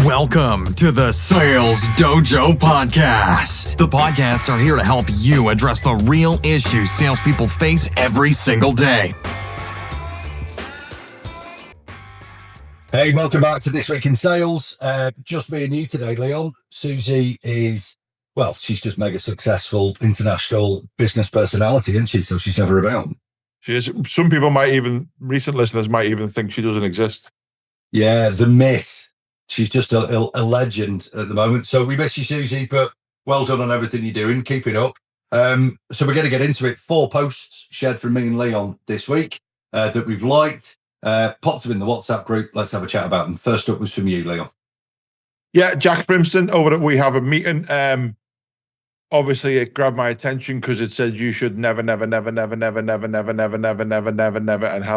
Welcome to the Sales Dojo podcast. The podcasts are here to help you address the real issues salespeople face every single day. Hey, welcome back to This Week in Sales. Just me and you today, Leon. Susie is, well, she's just mega successful international business personality, isn't she? So she's never about. She is. Some people recent listeners might even think she doesn't exist. Yeah, the myth. She's just a legend at the moment. So we miss you, Susie, but well done on everything you're doing. Keep it up. So we're going to get into it. 4 posts shared from me and Leon this week that we've liked. Popped them in the WhatsApp group. Let's have a chat about them. First up was from you, Leon. Yeah, Jack Frimston over at We Have a Meeting. Obviously, it grabbed my attention because it said you should never, and had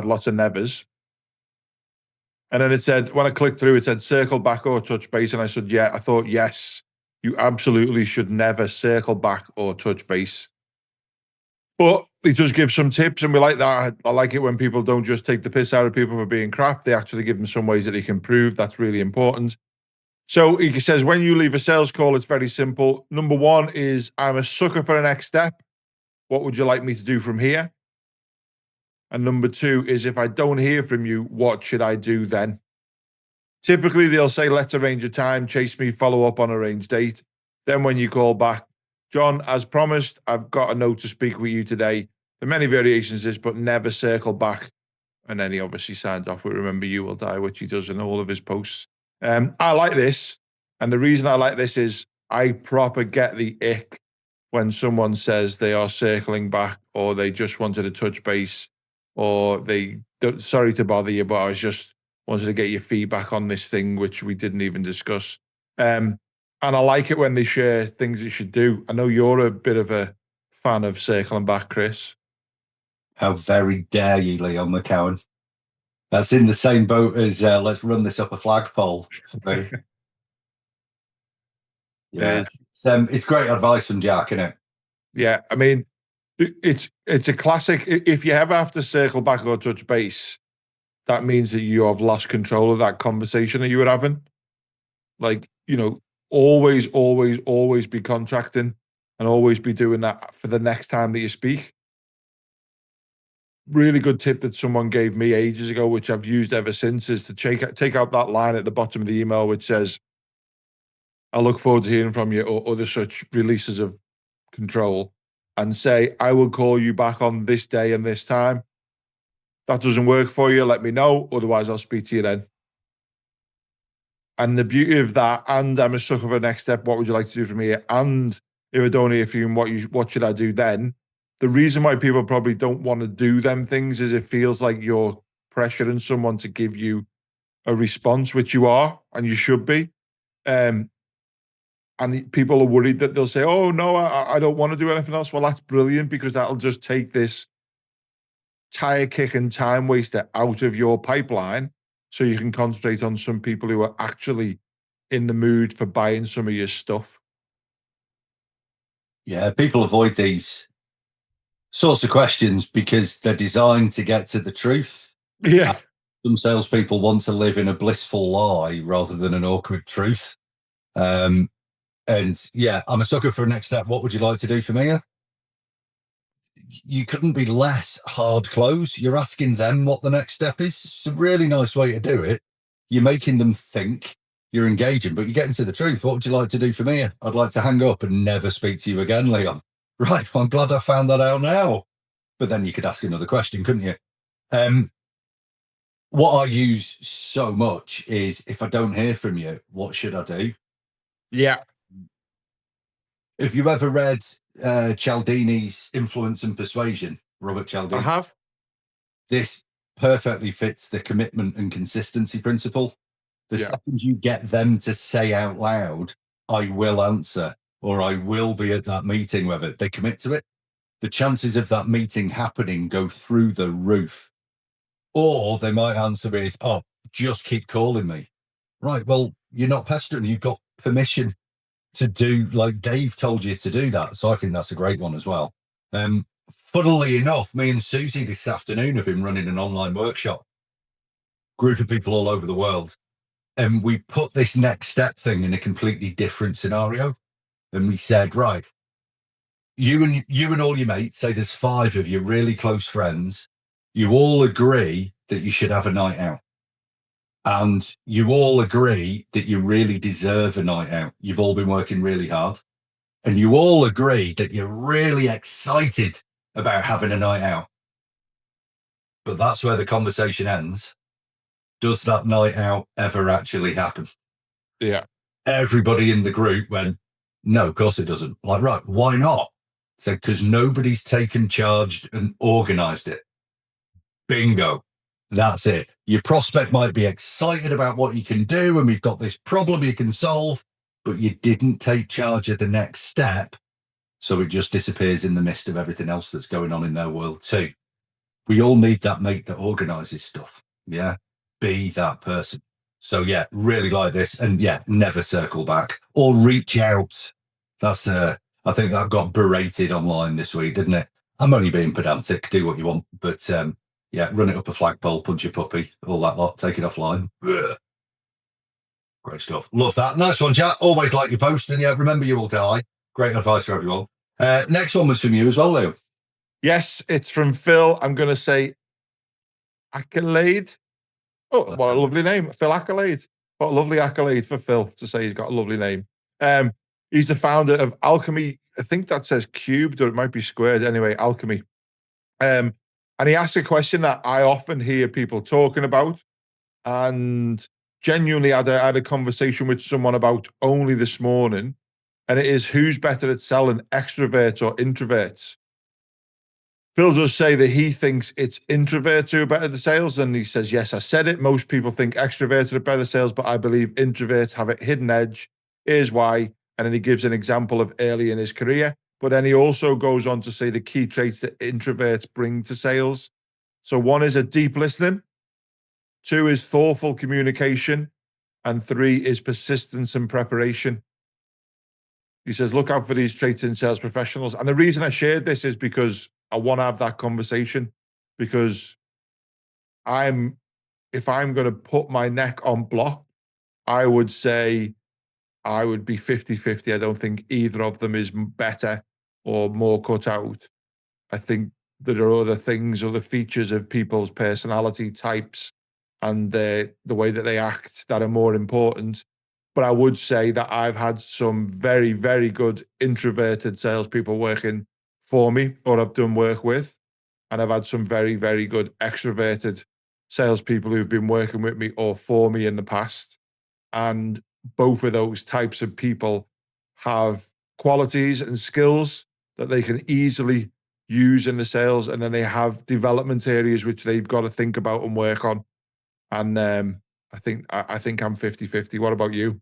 lots of nevers. And then it said, when I clicked through, it said circle back or touch base. And I said, yeah, I thought, yes, you absolutely should never circle back or touch base. But it does give some tips, and we like that. I like it when people don't just take the piss out of people for being crap. They actually give them some ways that they can improve. That's really important. So he says, when you leave a sales call, it's very simple. Number 1 is, I'm a sucker for the next step. What would you like me to do from here? And number 2 is, if I don't hear from you, what should I do then? Typically, they'll say, let's arrange a time, chase me, follow up on arranged date. Then when you call back, John, as promised, I've got a note to speak with you today. There are many variations of this, but never circle back. And then he obviously signed off with Remember You Will Die, which he does in all of his posts. I like this. And the reason I like this is I proper get the ick when someone says they are circling back, or they just wanted to touch base, or sorry to bother you, but I was just wanted to get your feedback on this thing, which we didn't even discuss. And I like it when they share things you should do. I know you're a bit of a fan of circling back, Chris. How very dare you, Leon McCowan. That's in the same boat as let's run this up a flagpole. Yeah, it's great advice from Jack, isn't it? Yeah, I mean, it's a classic. If you ever have to circle back or touch base, that means that you have lost control of that conversation that you were having. Like, always be contracting and always be doing that for the next time that you speak. Really good tip that someone gave me ages ago, which I've used ever since, is to take out that line at the bottom of the email which says, I look forward to hearing from you, or other such releases of control, and say, I will call you back on this day and this time. That doesn't work for you, let me know, otherwise I'll speak to you then. And the beauty of that, and I'm a sucker for the next step, what would you like to do from here? And if I don't hear from you, what should I do then? The reason why people probably don't want to do them things is it feels like you're pressuring someone to give you a response, which you are, and you should be. And people are worried that they'll say, oh, no, I don't want to do anything else. Well, that's brilliant, because that'll just take this tire kick and time waster out of your pipeline, so you can concentrate on some people who are actually in the mood for buying some of your stuff. Yeah, people avoid these sorts of questions because they're designed to get to the truth. Yeah. Some salespeople want to live in a blissful lie rather than an awkward truth. And yeah, I'm a sucker for a next step. What would you like to do for me? You couldn't be less hard close. You're asking them what the next step is. It's a really nice way to do it. You're making them think, you're engaging, but you're getting to the truth. What would you like to do for me? I'd like to hang up and never speak to you again, Leon. Right, well, I'm glad I found that out now. But then you could ask another question, couldn't you? What I use so much is, if I don't hear from you, what should I do? Yeah. Have you ever read Cialdini's Influence and Persuasion, Robert Cialdini? I have. This perfectly fits the commitment and consistency principle. The second you get them to say out loud, I will answer, or I will be at that meeting, whether they commit to it, the chances of that meeting happening go through the roof. Or they might answer with, oh, just keep calling me. Right, well, you're not pestering. You've got permission to do, like Dave told you to do that. So I think that's a great one as well. Funnily enough, me and Susie this afternoon have been running an online workshop. Group of people all over the world. And we put this next step thing in a completely different scenario. And we said, right, you and all your mates, say there's 5 of you, really close friends, you all agree that you should have a night out. And you all agree that you really deserve a night out. You've all been working really hard. And you all agree that you're really excited about having a night out. But that's where the conversation ends. Does that night out ever actually happen? Yeah. Everybody in the group went, no, of course it doesn't. Like, right, why not? Said, because nobody's taken charge and organized it. Bingo. That's it. Your prospect might be excited about what you can do, and we've got this problem you can solve, but you didn't take charge of the next step. So it just disappears in the midst of everything else that's going on in their world too. We all need that mate that organizes stuff. Yeah. Be that person. So yeah, really like this. And yeah, never circle back or reach out. That's I think that got berated online this week, didn't it? I'm only being pedantic, do what you want. But yeah, run it up a flagpole, punch your puppy, all that lot, take it offline. Ugh. Great stuff. Love that. Nice one, chat. Always like your post. And yeah, remember you will die. Great advice for everyone. Next one was from you as well, Lou. Yes, it's from Phil. I'm going to say Accolade. Oh, what a lovely name. Phil Accolade. What a lovely accolade for Phil to say he's got a lovely name. He's the founder of Alchemy. I think that says cubed, or it might be squared. Anyway, Alchemy. And he asked a question that I often hear people talking about. And genuinely had a conversation with someone about only this morning. And it is, who's better at selling, extroverts or introverts? Phil does say that he thinks it's introverts who are better at sales. And he says, yes, I said it. Most people think extroverts are better at sales, but I believe introverts have a hidden edge. Here's why. And then he gives an example of early in his career. But then he also goes on to say the key traits that introverts bring to sales. So 1 is a deep listening. 2 is thoughtful communication. And 3 is persistence and preparation. He says, look out for these traits in sales professionals. And the reason I shared this is because I want to have that conversation, because if I'm going to put my neck on block, I would say I would be 50-50. I don't think either of them is better or more cut out. I think there are other things, other features of people's personality types and the way that they act that are more important. But I would say that I've had some very, very good introverted salespeople working for me, or I've done work with. And I've had some very, very good extroverted salespeople who've been working with me or for me in the past. And both of those types of people have qualities and skills that they can easily use in the sales. And then they have development areas which they've got to think about and work on. And I think I'm 50-50. What about you?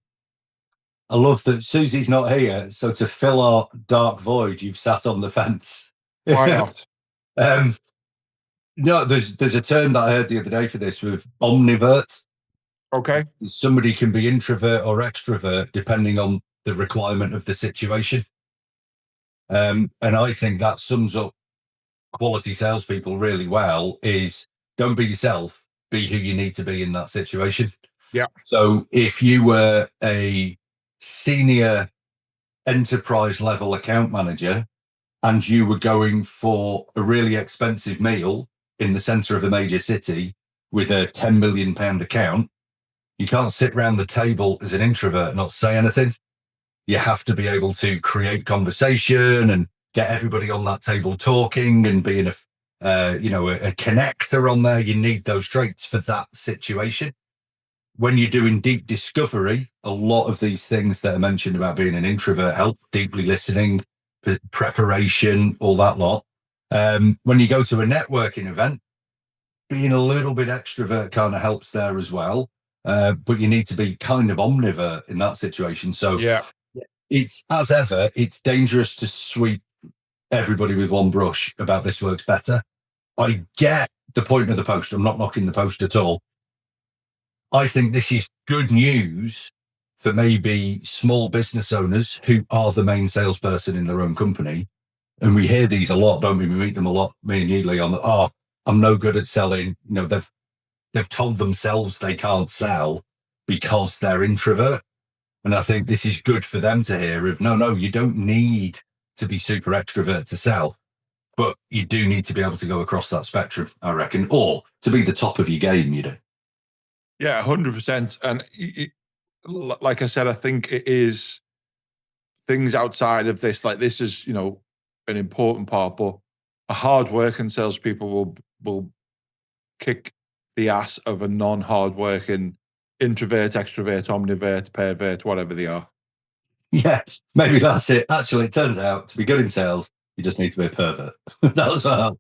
I love that Susie's not here, so to fill our dark void, you've sat on the fence. Why not? No, there's a term that I heard the other day for this with omnivert. Okay. Somebody can be introvert or extrovert depending on the requirement of the situation. And I think that sums up quality salespeople really well, is don't be yourself, be who you need to be in that situation. Yeah. So if you were a senior enterprise level account manager and you were going for a really expensive meal in the center of a major city with a £10 million account, you can't sit around the table as an introvert and not say anything. You have to be able to create conversation and get everybody on that table talking and being a connector on there. You need those traits for that situation. When you're doing deep discovery, a lot of these things that are mentioned about being an introvert help, deeply listening, preparation, all that lot. When you go to a networking event, being a little bit extrovert kind of helps there as well. But you need to be kind of omnivert in that situation. So yeah, it's, as ever, it's dangerous to sweep everybody with one brush about this works better. I get the point of the post. I'm not knocking the post at all. I think this is good news for maybe small business owners who are the main salesperson in their own company. And we hear these a lot, don't we? We meet them a lot, me and you, Lee, on I'm no good at selling. They've told themselves they can't sell. because they're introvert. And I think this is good for them to hear of, no, you don't need to be super extrovert to sell, but you do need to be able to go across that spectrum, I reckon, or to be the top of your game, you do. Yeah, 100%. And like I said, I think it is things outside of this, like this is, an important part, but a hard-working salespeople will kick the ass of a non-hard-working introvert, extrovert, omnivert, pervert, whatever they are. Yeah, maybe that's it. Actually, it turns out to be good in sales, you just need to be a pervert. That's well.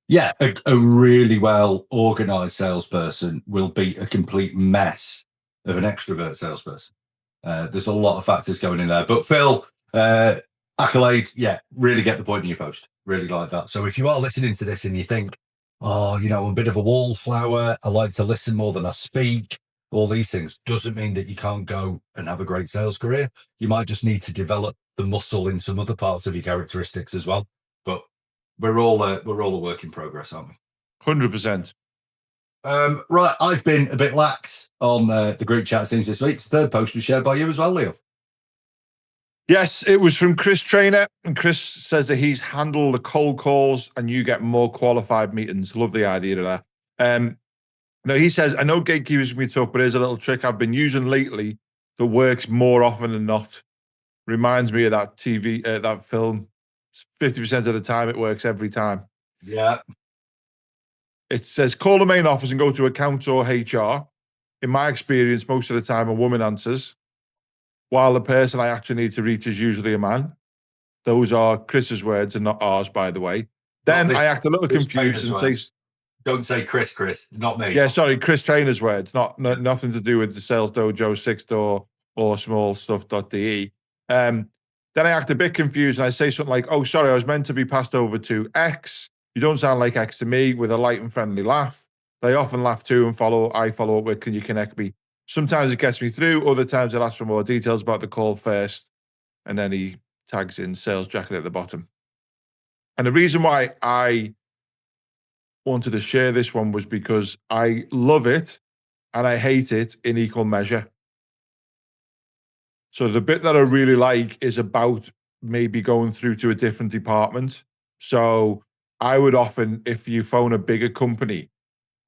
Yeah, a really well organized salesperson will beat a complete mess of an extrovert salesperson. There's a lot of factors going in there. But Phil, accolade, yeah, really get the point in your post. Really like that. So if you are listening to this and you think, oh, I'm a bit of a wallflower, I like to listen more than I speak, all these things, doesn't mean that you can't go and have a great sales career. You might just need to develop the muscle in some other parts of your characteristics as well. But we're all a work in progress, aren't we? 100%. Right, I've been a bit lax on the group chat things this week. The third post was shared by you as well, Leo. Yes, it was from Chris Trainer, and Chris says that he's handled the cold calls and you get more qualified meetings. Love the idea of that. No, he says, I know gatekeepers can be tough, but here's a little trick I've been using lately that works more often than not. Reminds me of that that film. 50% of the time, it works every time. Yeah. It says, call the main office and go to accounts or HR. In my experience, most of the time, a woman answers, while the person I actually need to reach is usually a man. Those are Chris's words and not ours, by the way. Then I act a little confused and say, don't say Chris, not me. Yeah, sorry, Chris Trainer's words, nothing to do with the Sales Dojo, Six Door, or smallstuff.de. Then I act a bit confused and I say something like, oh, sorry, I was meant to be passed over to X. You don't sound like X to me, with a light and friendly laugh. They often laugh too and I follow up with, can you connect me? Sometimes it gets me through, other times I'll ask for more details about the call first, and then he tags in sales jacket at the bottom. And the reason why I wanted to share this one was because I love it and I hate it in equal measure. So the bit that I really like is about maybe going through to a different department. So I would often, if you phone a bigger company,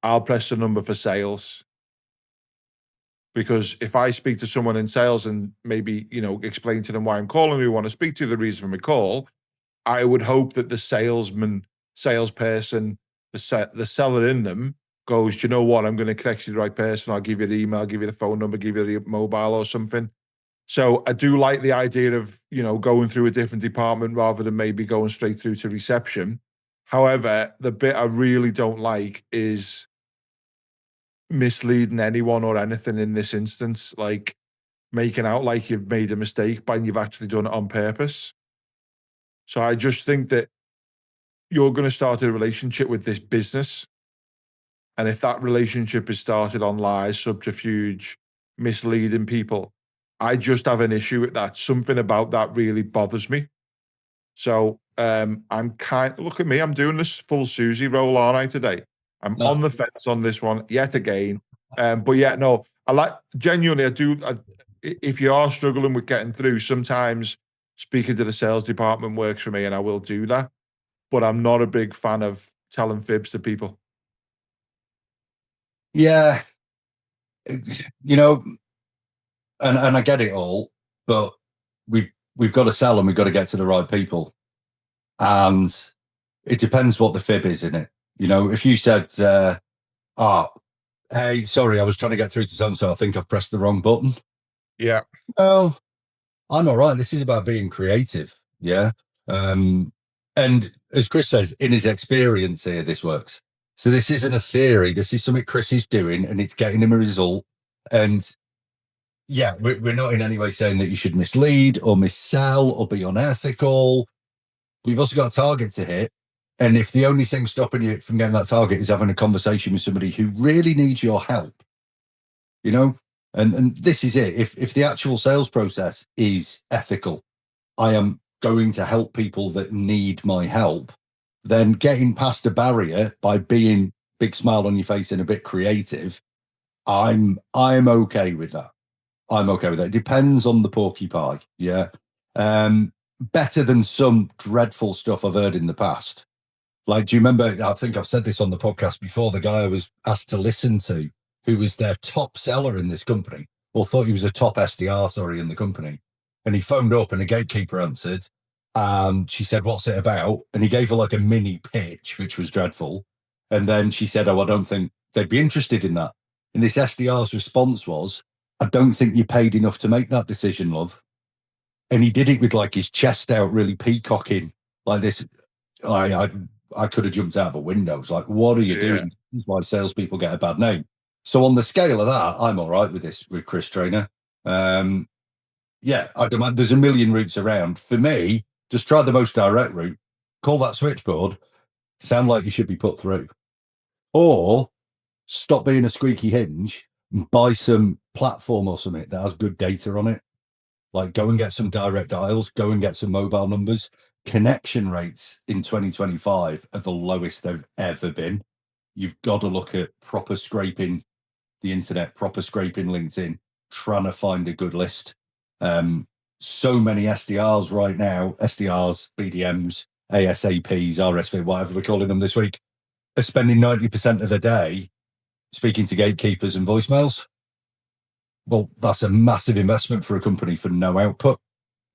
I'll press the number for sales. Because if I speak to someone in sales and maybe, explain to them why I'm calling, who want to speak to, the reason for my call, I would hope that the salesperson, the seller in them goes, do you know what? I'm going to connect you to the right person. I'll give you the email, I'll give you the phone number, give you the mobile or something. So I do like the idea of, going through a different department rather than maybe going straight through to reception. However, the bit I really don't like is misleading anyone or anything in this instance, like making out like you've made a mistake but you've actually done it on purpose. So I just think that you're going to start a relationship with this business. And if that relationship is started on lies, subterfuge, misleading people, I just have an issue with that. Something about that really bothers me. So look at me, I'm doing this full Susie role, aren't I, today? I'm on the fence on this one yet again. But yeah, no, genuinely, if you are struggling with getting through, sometimes speaking to the sales department works for me and I will do that. But I'm not a big fan of telling fibs to people. Yeah. And I get it all, but we've got to sell and we've got to get to the right people. And it depends what the fib is in it. If you said, hey, sorry, I was trying to get through to so-and-so, I think I've pressed the wrong button. Yeah. Oh, I'm all right. This is about being creative. Yeah. And as Chris says, in his experience here, this works. So this isn't a theory. This is something Chris is doing and it's getting him a result. And yeah, we're not in any way saying that you should mislead or missell or be unethical. We've also got a target to hit. And if the only thing stopping you from getting that target is having a conversation with somebody who really needs your help, and this is it. If the actual sales process is ethical, I am going to help people that need my help, then getting past a barrier by being big smile on your face and a bit creative I'm okay with that. I'm okay with that. It depends on the porcupine. Yeah. Better than some dreadful stuff I've heard in the past. Like, do you remember? I think I've said this on the podcast before. The guy I was asked to listen to, who was their top seller in this company, or thought he was a top SDR, sorry, in the company. And he phoned up and a gatekeeper answered. And she said, "What's it about?" And he gave her like a mini pitch, which was dreadful. And then she said, "Oh, I don't think they'd be interested in that." And this SDR's response was, "I don't think you paid enough to make that decision, love." And he did it with like his chest out, really peacocking like this. I could have jumped out of a window. It's like, what are you doing? This is why salespeople get a bad name. So on the scale of that, I'm all right with this with Chris Trainer. Yeah, I don't mind. There's a million routes around. For me, just try the most direct route. Call that switchboard. Sound like you should be put through, or stop being a squeaky hinge and buy some platform or something that has good data on it. Like, go and get some direct dials, go and get some mobile numbers. Connection rates in 2025 are the lowest they've ever been. You've got to look at proper scraping the internet, proper scraping LinkedIn, trying to find a good list. So many SDRs right now, SDRs, BDMs, ASAPs, RSV, whatever we're calling them this week, are spending 90% of the day speaking to gatekeepers and voicemails. Well, that's a massive investment for a company for no output.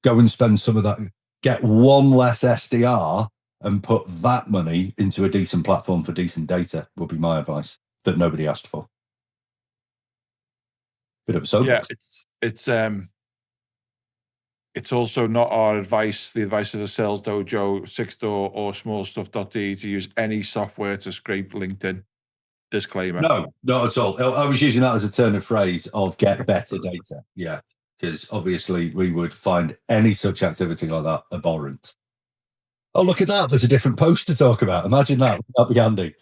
Go and spend some of that, get one less SDR and put that money into a decent platform for decent data would be my advice that nobody asked for. Bit of a soapbox. Yeah, it's also not our advice, the advice of the Sales Dojo, Sixth Door or smallstuff.de to use any software to scrape LinkedIn. Disclaimer. No, not at all. I was using that as a turn of phrase of get better data. Yeah, because obviously we would find any such activity like that abhorrent. Oh, look at that. There's a different post to talk about. Imagine that. That'd be handy.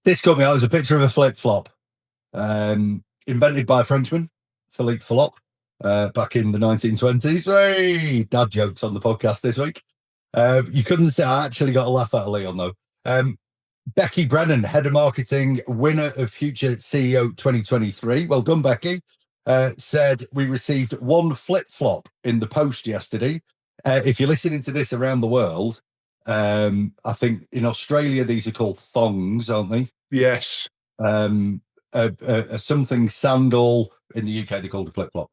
This caught me out. It was a picture of a flip-flop invented by a Frenchman, Philippe Flop, back in the 1920s. Hey, dad jokes on the podcast this week. You couldn't say I actually got a laugh out of Leon, though. Becky Brennan, head of marketing, winner of Future CEO 2023. Well done, Becky. Said we received one flip-flop in the post yesterday. If you're listening to this around the world, I think in Australia these are called thongs, aren't they? Yes. Something sandal. In the UK they're called a flip-flop.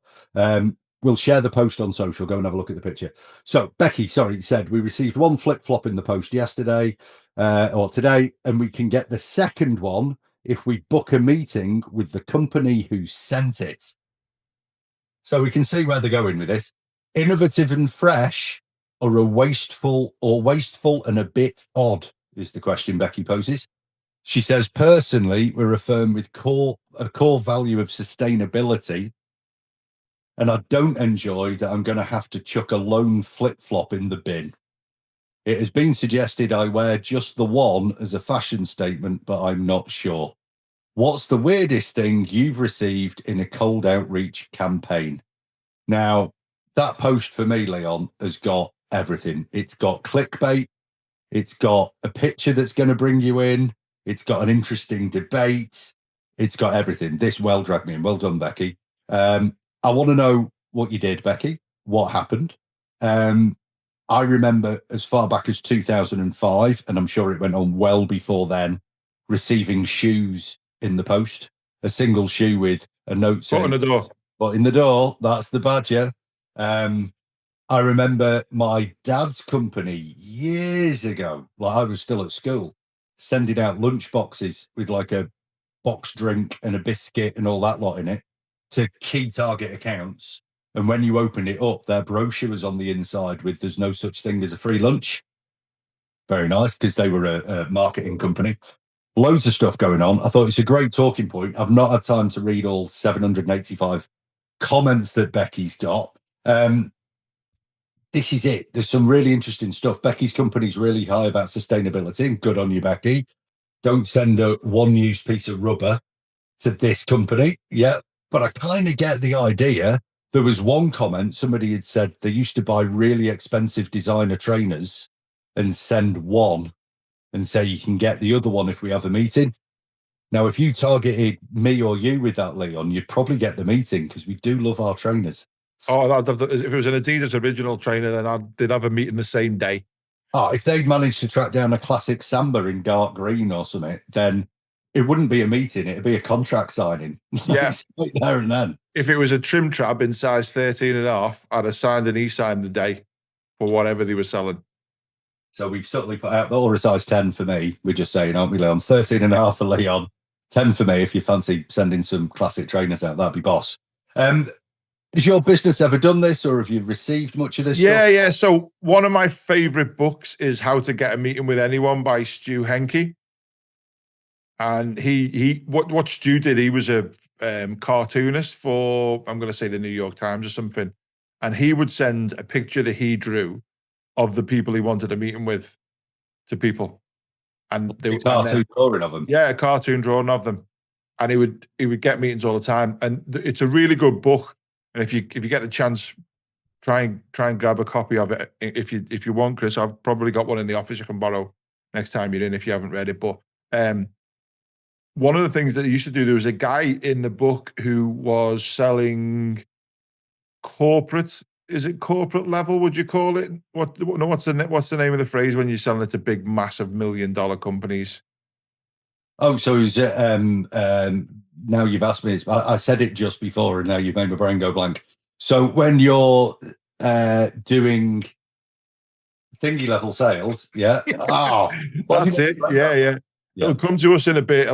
We'll share the post on social. Go and have a look at the picture. So Becky, said we received one flip-flop in the post yesterday or today, and we can get the second one if we book a meeting with the company who sent it. So we can see where they're going with this. Innovative and fresh, or wasteful and a bit odd is the question Becky poses. She says, personally, we're a firm with a core value of sustainability. And I don't enjoy that I'm going to have to chuck a lone flip-flop in the bin. It has been suggested I wear just the one as a fashion statement, but I'm not sure. What's the weirdest thing you've received in a cold outreach campaign? Now, that post for me, Leon, has got everything. It's got clickbait. It's got a picture that's going to bring you in. It's got an interesting debate. It's got everything. This well dragged me in. Well done, Becky. I want to know what you did, Becky. What happened? I remember as far back as 2005, and I'm sure it went on well before then, receiving shoes in the post. A single shoe with a note saying, Foot in the door. But in the door, that's the badger. I remember my dad's company years ago, like I was still at school, sending out lunch boxes with like a box drink and a biscuit and all that lot in it to key target accounts. And when you opened it up, their brochure was on the inside with "There's no such thing as a free lunch." Very nice, because they were a marketing company. Loads of stuff going on. I thought it's a great talking point. I've not had time to read all 785 comments that Becky's got. This is it. There's some really interesting stuff. Becky's company's really high about sustainability. Good on you, Becky. Don't send a one-use piece of rubber to this company. Yeah, but I kind of get the idea. There was one comment, somebody had said they used to buy really expensive designer trainers and send one and say you can get the other one if we have a meeting. Now, if you targeted me or you with that, Leon, you'd probably get the meeting because we do love our trainers. Oh, if it was an Adidas original trainer, then they'd have a meeting the same day. Oh, if they'd managed to track down a classic Samba in dark green or something, then it wouldn't be a meeting. It'd be a contract signing. Yeah. Right there and then. If it was a trim trab in size 13 and a half, I'd have signed and he signed the day for whatever they were selling. So we've subtly put out the order size 10 for me. We're just saying, aren't we, Leon? 13 and a half for Leon. 10 for me. If you fancy sending some classic trainers out, that'd be boss. Has your business ever done this, or have you received much of this? Yeah. So one of my favorite books is How to Get a Meeting with Anyone by Stu Henke. And what Stu did, he was a cartoonist for, I'm going to say the New York Times or something. And he would send a picture that he drew of the people he wanted a meeting with to people. And they were cartoon drawing of them. Yeah, a cartoon drawing of them. And he would get meetings all the time. And it's a really good book. And if you get the chance, try and grab a copy of it if you want, Chris. I've probably got one in the office you can borrow next time you're in if you haven't read it. But one of the things that he used to do, there was a guy in the book who was selling corporate. Is it corporate level? Would you call it? What's the name of the phrase when you're selling it to big, massive $1 million companies? Oh, so is it? Now you've asked me. I said it just before, and now you've made my brain go blank. So when you're doing thingy level sales, yeah. Oh, that's it. Yeah. It'll come to us in a bit.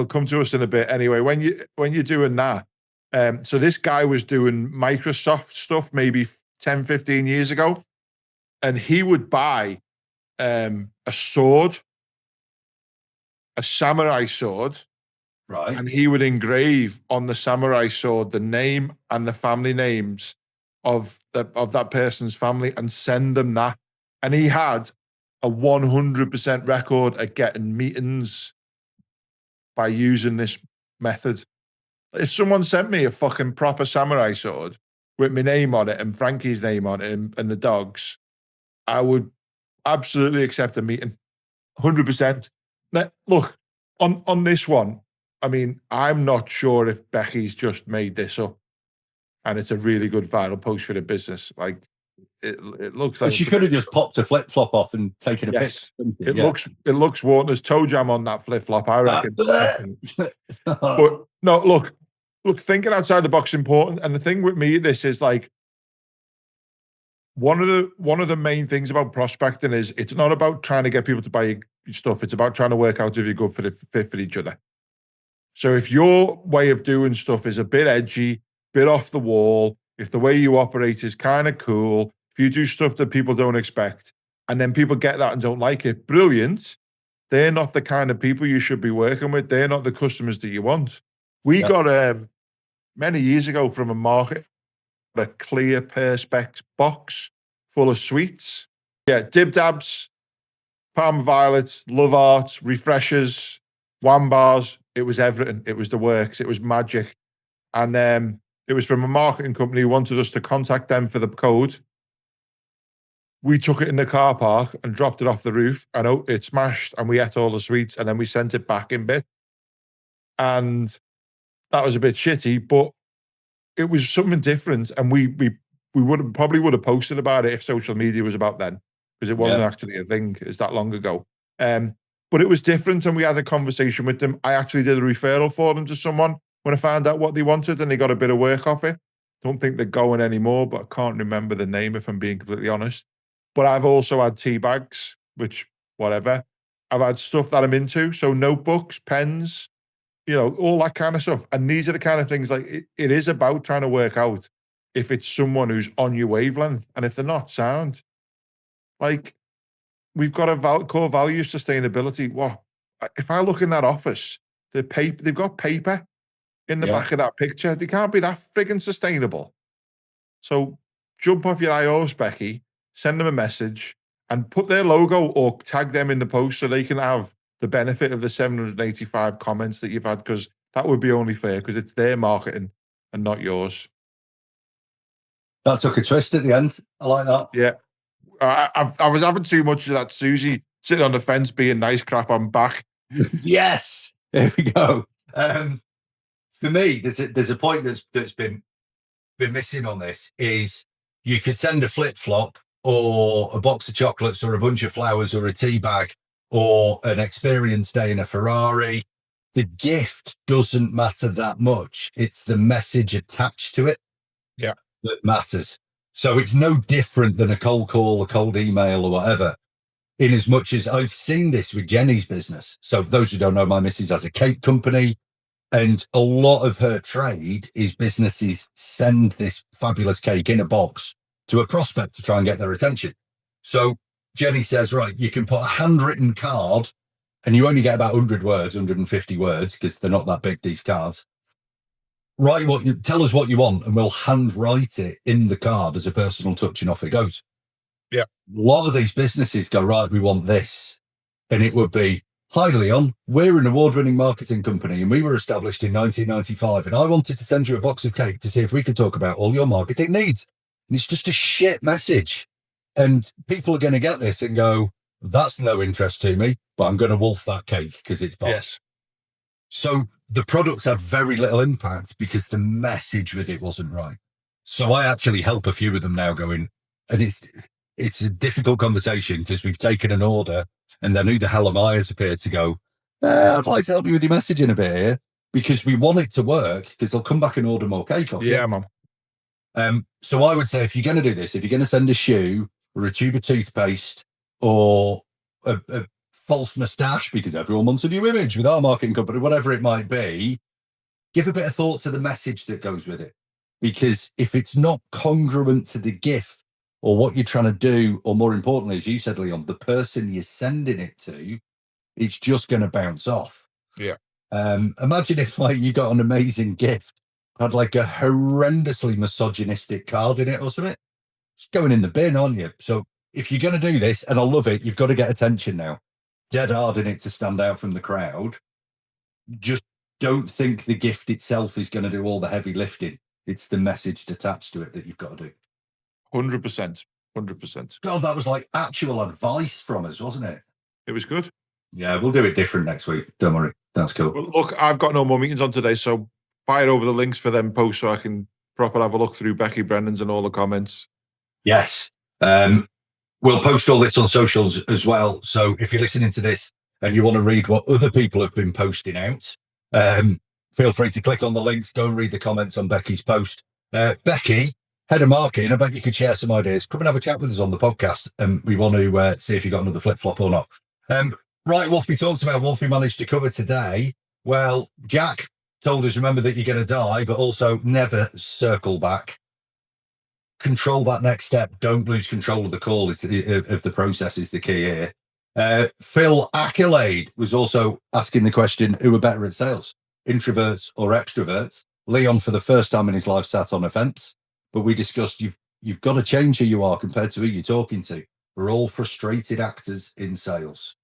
Anyway, when you're doing that, so this guy was doing Microsoft stuff maybe 10, 15 years ago, and he would buy a sword, a samurai sword, right, and he would engrave on the samurai sword the name and the family names of that person's family and send them that. And he had a 100% record at getting meetings by using this method. If someone sent me a fucking proper samurai sword with my name on it and Frankie's name on it and the dogs, I would absolutely accept a meeting. 100%. Now, look, on this one, I mean, I'm not sure if Becky's just made this up and it's a really good viral post for the business. Like, it looks like she could have just popped a flip flop off and taken a yes. picture. It looks warm. There's toe jam on that flip flop, I reckon. But no, look, thinking outside the box is important. And the thing with me, this is like one of the main things about prospecting is it's not about trying to get people to buy your stuff. It's about trying to work out if you're good for the fit for each other. So if your way of doing stuff is a bit edgy, bit off the wall, if the way you operate is kind of cool, if you do stuff that people don't expect, and then people get that and don't like it, brilliant. They're not the kind of people you should be working with. They're not the customers that you want. We got many years ago from a market, a clear Perspex box full of sweets. Yeah, Dib Dabs, Palm Violets, Love Arts, Refreshers, One Bars. It was everything. It was the works. It was magic. And it was from a marketing company who wanted us to contact them for the code. We took it in the car park and dropped it off the roof, and it smashed, and we ate all the sweets, and then we sent it back in bit. And that was a bit shitty, but it was something different, and we probably would have posted about it if social media was about then, because it wasn't actually a thing. It's that long ago. But it was different, and we had a conversation with them. I actually did a referral for them to someone when I found out what they wanted, and they got a bit of work off it. Don't think they're going anymore, but I can't remember the name if I'm being completely honest. But I've also had tea bags, which whatever. I've had stuff that I'm into, so notebooks, pens, all that kind of stuff. And these are the kind of things like it is about trying to work out if it's someone who's on your wavelength, and if they're not, sound. Like, we've got a core value, sustainability. What if I look in that office? They've got paper in the back of that picture. They can't be that frigging sustainable. So jump off your IOs, Becky, send them a message and put their logo or tag them in the post so they can have the benefit of the 785 comments that you've had, because that would be only fair, because it's their marketing and not yours. That took a twist at the end. I like that. Yeah. I was having too much of that Susie sitting on the fence being nice crap. I'm back. Yes. There we go. For me, there's a point that's been missing on this is you could send a flip flop or a box of chocolates or a bunch of flowers or a tea bag or an experience day in a Ferrari. The gift doesn't matter that much. It's the message attached to it that matters. So it's no different than a cold call, a cold email, or whatever. In as much as I've seen this with Jenny's business. So for those who don't know, my missus has a cake company, and a lot of her trade is businesses send this fabulous cake in a box to a prospect to try and get their attention. So Jenny says, right, you can put a handwritten card and you only get about 100 words, 150 words, because they're not that big, these cards. Tell us what you want and we'll handwrite it in the card as a personal touch and off it goes. Yeah. A lot of these businesses go, right, we want this. And it would be, hi, Leon, we're an award-winning marketing company and we were established in 1995. And I wanted to send you a box of cake to see if we could talk about all your marketing needs. And it's just a shit message. And people are going to get this and go, that's no interest to me, but I'm going to wolf that cake because it's box. Yes. So the products had very little impact because the message with it wasn't right. So I actually help a few of them now going, and it's a difficult conversation because we've taken an order and then who the hell am I has appeared to go, I'd like to help you with your messaging a bit here because we want it to work because they'll come back and order more cake off you. Yeah, man. So I would say if you're going to do this, if you're going to send a shoe or a tube of toothpaste or a false moustache because everyone wants a new image with our marketing company, whatever it might be, give a bit of thought to the message that goes with it. Because if it's not congruent to the gift or what you're trying to do, or more importantly, as you said, Leon, the person you're sending it to, it's just going to bounce off. Yeah. Imagine if like you got an amazing gift, had like a horrendously misogynistic card in it or something. It's going in the bin, aren't you? So if you're going to do this, and I love it, you've got to get attention now. Dead hard in it to stand out from the crowd. Just don't think the gift itself is going to do all the heavy lifting. It's the message attached to it that you've got to do. 100%. 100%. God, that was like actual advice from us, wasn't it? It was good. Yeah, we'll do it different next week. Don't worry. That's cool. Well, look, I've got no more meetings on today, so fire over the links for them posts so I can proper have a look through Becky Brennan's and all the comments. Yes. We'll post all this on socials as well. So if you're listening to this and you want to read what other people have been posting out, feel free to click on the links, go and read the comments on Becky's post. Becky, head of marketing, I bet you could share some ideas. Come and have a chat with us on the podcast. And we want to see if you got another flip-flop or not. Right, what we talked about, what we managed to cover today. Well, Jack told us, remember that you're going to die, but also never circle back. Control that next step. Don't lose control of the call of the process is the key here. Phil Accolade was also asking the question, who are better at sales, introverts or extroverts? Leon, for the first time in his life, sat on a fence, but we discussed you've got to change who you are compared to who you're talking to. We're all frustrated actors in sales.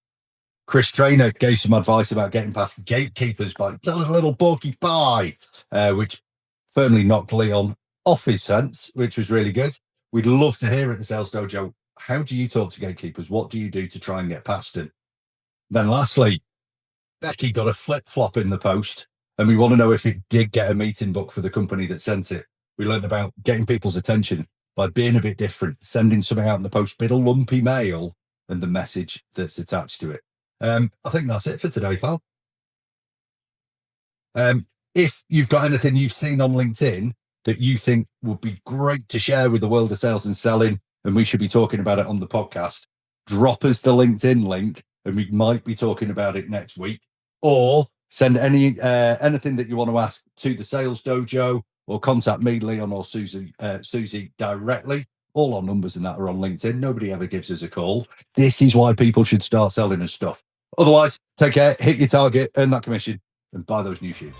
Chris Trainer gave some advice about getting past gatekeepers by telling a little porcupine, which firmly knocked Leon off his fence, which was really good. We'd love to hear at the Sales Dojo, how do you talk to gatekeepers? What do you do to try and get past them? Then lastly, Becky got a flip-flop in the post, and we want to know if it did get a meeting book for the company that sent it. We learned about getting people's attention by being a bit different, sending something out in the post, bit of lumpy mail, and the message that's attached to it. I think that's it for today, pal. If you've got anything you've seen on LinkedIn that you think would be great to share with the world of sales and selling, and we should be talking about it on the podcast, drop us the LinkedIn link and we might be talking about it next week. Or send anything that you want to ask to the Sales Dojo, or contact me, Leon, or Susie directly. All our numbers and that are on LinkedIn. Nobody ever gives us a call. This is why people should start selling us stuff. Otherwise, take care, hit your target, earn that commission, and buy those new shoes.